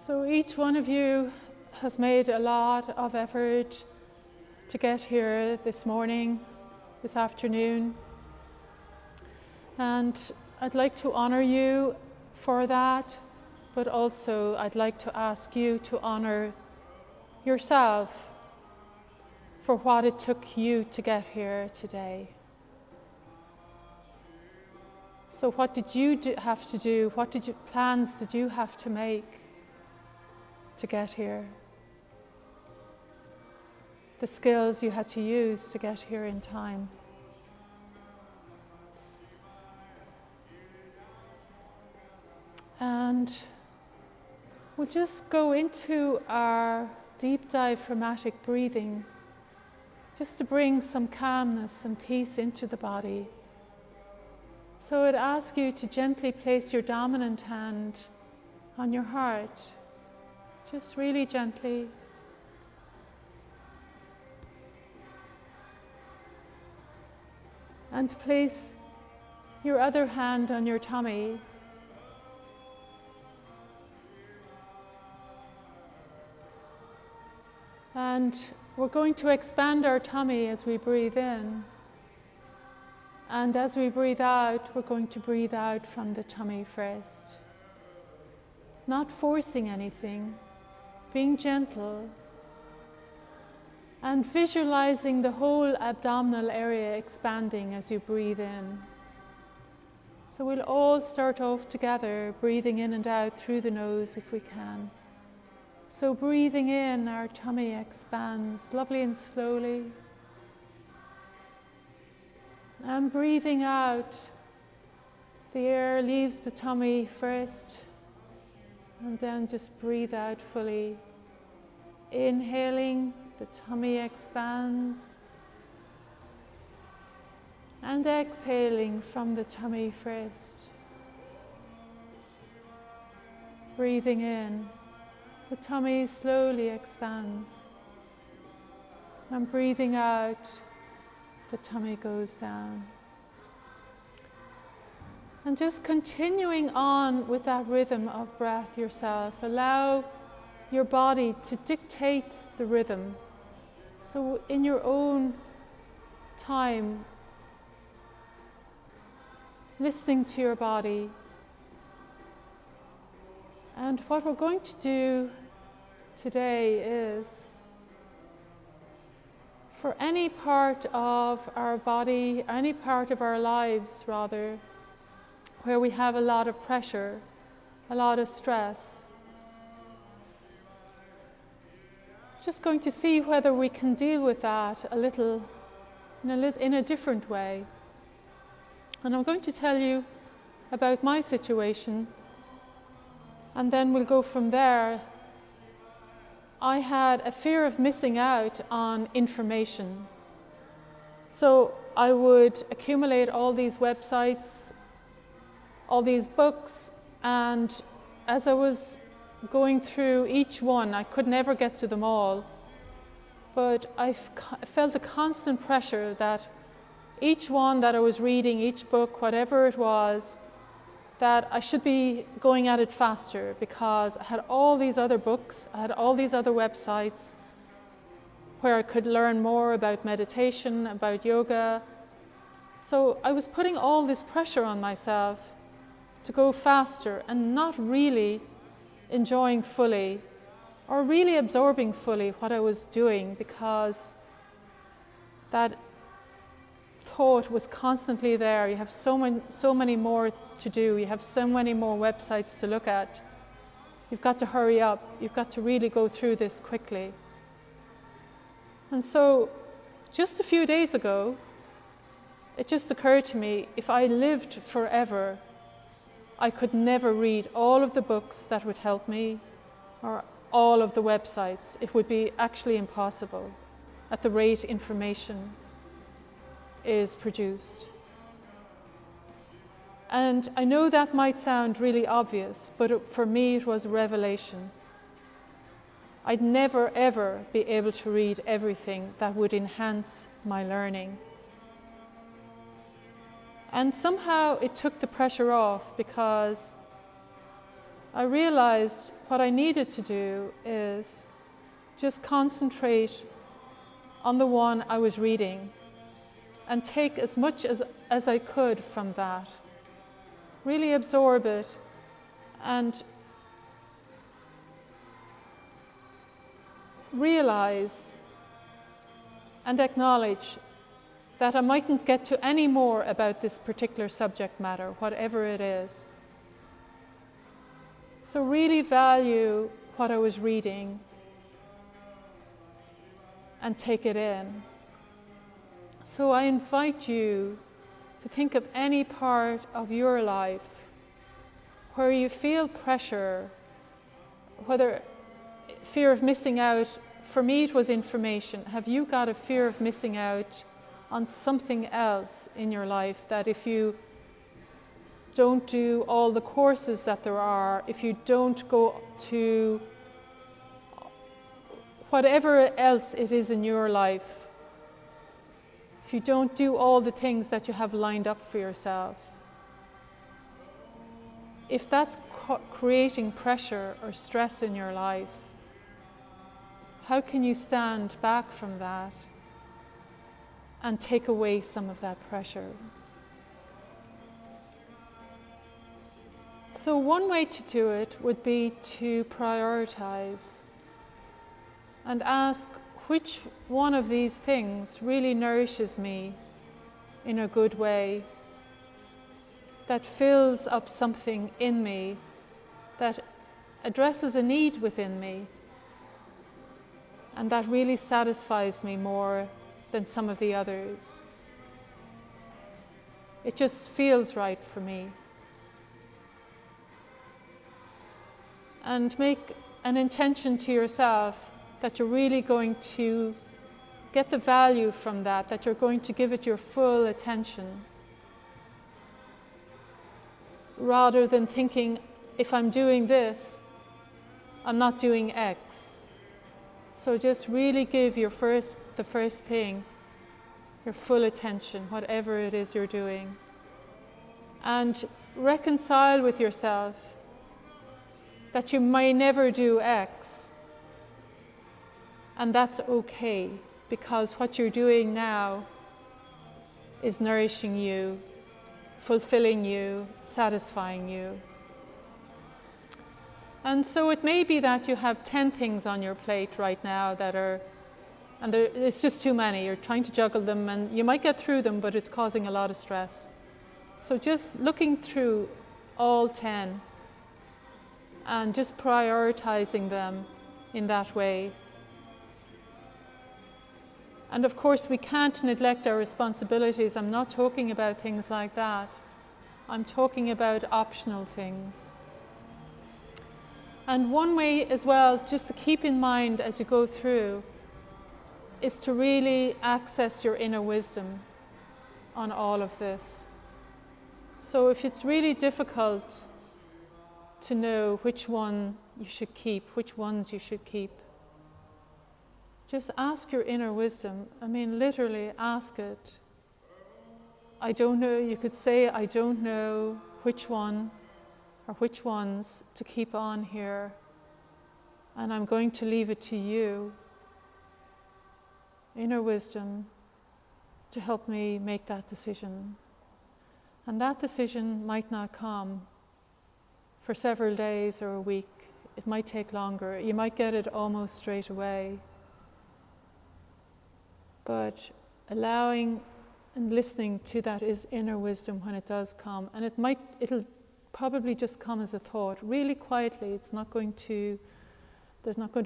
So each one of you has made a lot of effort to get here this morning, this afternoon. And I'd like to honor you for that, but also I'd like to ask you to honor yourself for what it took you to get here today. So what did you have to do? What plans did you have to make to get here? The skills you had to use to get here in time. And we'll just go into our deep diaphragmatic breathing, just to bring some calmness and peace into the body. So I'd ask you to gently place your dominant hand on your heart, just really gently. And place your other hand on your tummy. And we're going to expand our tummy as we breathe in. And as we breathe out, we're going to breathe out from the tummy first. Not forcing anything, being gentle, and visualizing the whole abdominal area expanding as you breathe in. So we'll all start off together, breathing in and out through the nose if we can. So breathing in, our tummy expands lovely and slowly. And breathing out, the air leaves the tummy first, and then just breathe out fully. Inhaling, the tummy expands. And exhaling from the tummy first. Breathing in, the tummy slowly expands. And breathing out, the tummy goes down. And just continuing on with that rhythm of breath yourself. Allow your body to dictate the rhythm. So in your own time, listening to your body. And what we're going to do today is, for any part of our body, any part of our lives rather, where we have a lot of pressure, a lot of stress, just going to see whether we can deal with that a little, in a different way. And I'm going to tell you about my situation, and then we'll go from there. I had a fear of missing out on information. So I would accumulate all these websites, all these books, and as I was going through each one, I could never get to them all, but I felt the constant pressure that each one that I was reading, each book, whatever it was, that I should be going at it faster, because I had all these other books, I had all these other websites where I could learn more about meditation, about yoga. So I was putting all this pressure on myself to go faster and not really enjoying fully or really absorbing fully what I was doing, because that thought was constantly there. You have so many more to do. You have so many more websites to look at. You've got to hurry up. You've got to really go through this quickly. And so just a few days ago, it just occurred to me, if I lived forever, I could never read all of the books that would help me or all of the websites. It would be actually impossible at the rate information is produced. And I know that might sound really obvious, but for me it was a revelation. I'd never ever be able to read everything that would enhance my learning. And somehow it took the pressure off, because I realized what I needed to do is just concentrate on the one I was reading and take as much as I could from that. Really absorb it and realize and acknowledge that I mightn't get to any more about this particular subject matter, whatever it is. So really value what I was reading and take it in. So I invite you to think of any part of your life where you feel pressure, whether fear of missing out. For me it was information. Have you got a fear of missing out on something else in your life, that if you don't do all the courses that there are, if you don't go to whatever else it is in your life, if you don't do all the things that you have lined up for yourself, if that's creating pressure or stress in your life, how can you stand back from that and take away some of that pressure? So one way to do it would be to prioritize and ask which one of these things really nourishes me in a good way, that fills up something in me, that addresses a need within me, and that really satisfies me more than some of the others. It just feels right for me. And make an intention to yourself that you're really going to get the value from that, that you're going to give it your full attention, rather than thinking, if I'm doing this, I'm not doing X. So just really give the first thing, your full attention, whatever it is you're doing. And reconcile with yourself that you may never do X. And that's okay, because what you're doing now is nourishing you, fulfilling you, satisfying you. And so it may be that you have 10 things on your plate right now that are, and it's just too many. You're trying to juggle them, and you might get through them, but it's causing a lot of stress. So just looking through all 10 and just prioritizing them in that way. And of course, we can't neglect our responsibilities. I'm not talking about things like that. I'm talking about optional things. And one way as well, just to keep in mind as you go through, is to really access your inner wisdom on all of this. So if it's really difficult to know which one you should keep, which ones you should keep, just ask your inner wisdom. I mean, literally ask it. I don't know, you could say, I don't know which one or which ones to keep on here, and I'm going to leave it to you, inner wisdom, to help me make that decision. And that decision might not come for several days or a week. It might take longer. You might get it almost straight away. But allowing and listening to that is inner wisdom when it does come, and it'll probably just come as a thought, really quietly. There's not going to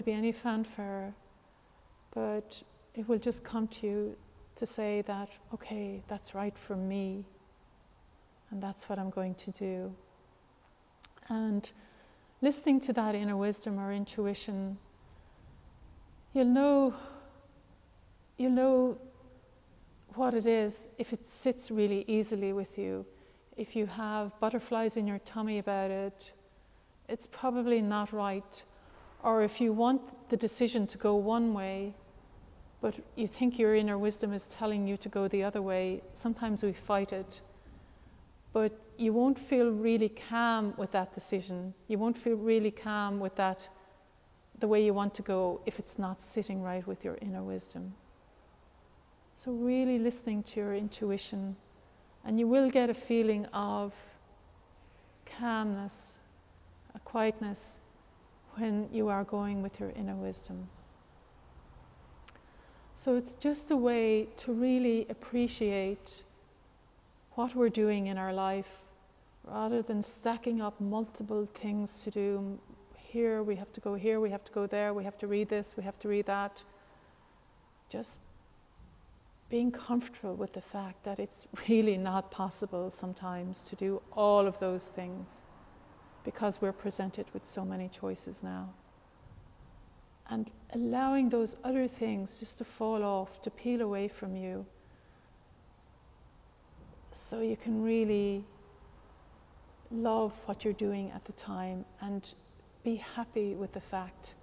be any fanfare, but it will just come to you to say that, okay, that's right for me, and that's what I'm going to do. And listening to that inner wisdom or intuition, you'll know what it is if it sits really easily with you. If you have butterflies in your tummy about it, it's probably not right. Or if you want the decision to go one way, but you think your inner wisdom is telling you to go the other way, sometimes we fight it. but you won't feel really calm with that decision. You won't feel really calm with that, the way you want to go, if it's not sitting right with your inner wisdom. So really listening to your intuition, and you will get a feeling of calmness, a quietness, when you are going with your inner wisdom. So it's just a way to really appreciate what we're doing in our life, rather than stacking up multiple things to do. Here, we have to go here, we have to go there, we have to read this, we have to read that. Just being comfortable with the fact that it's really not possible sometimes to do all of those things, because we're presented with so many choices now. And allowing those other things just to fall off, to peel away from you, so you can really love what you're doing at the time and be happy with the fact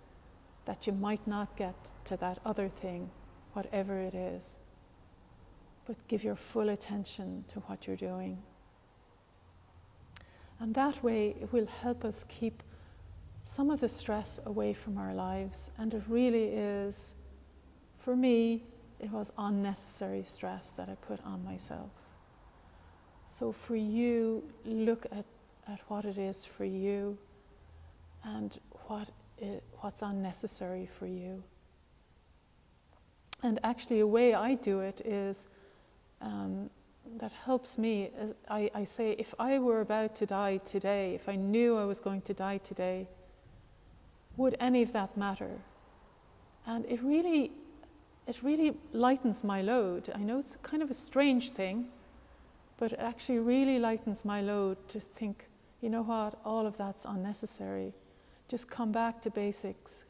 that you might not get to that other thing, whatever it is, but give your full attention to what you're doing. And that way it will help us keep some of the stress away from our lives. And it really is, for me, it was unnecessary stress that I put on myself. So for you, look at what it is for you, and what's unnecessary for you. And actually a way I do it is, that helps me, I say, if I were about to die today, if I knew I was going to die today, would any of that matter? And it really lightens my load. I know it's kind of a strange thing, but it actually really lightens my load to think, you know what, all of that's unnecessary. Just come back to basics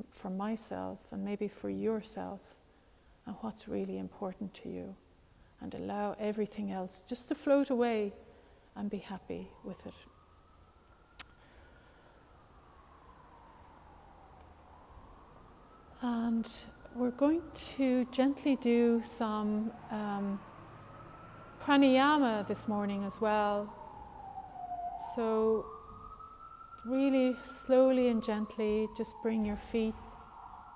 for myself, and maybe for yourself, and what's really important to you. And allow everything else just to float away and be happy with it. And we're going to gently do some pranayama this morning as well. So really slowly and gently just bring your feet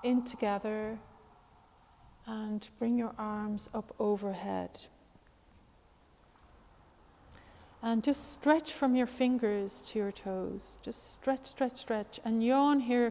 in together and bring your arms up overhead. And just stretch from your fingers to your toes. Just stretch, stretch, stretch, and yawn here.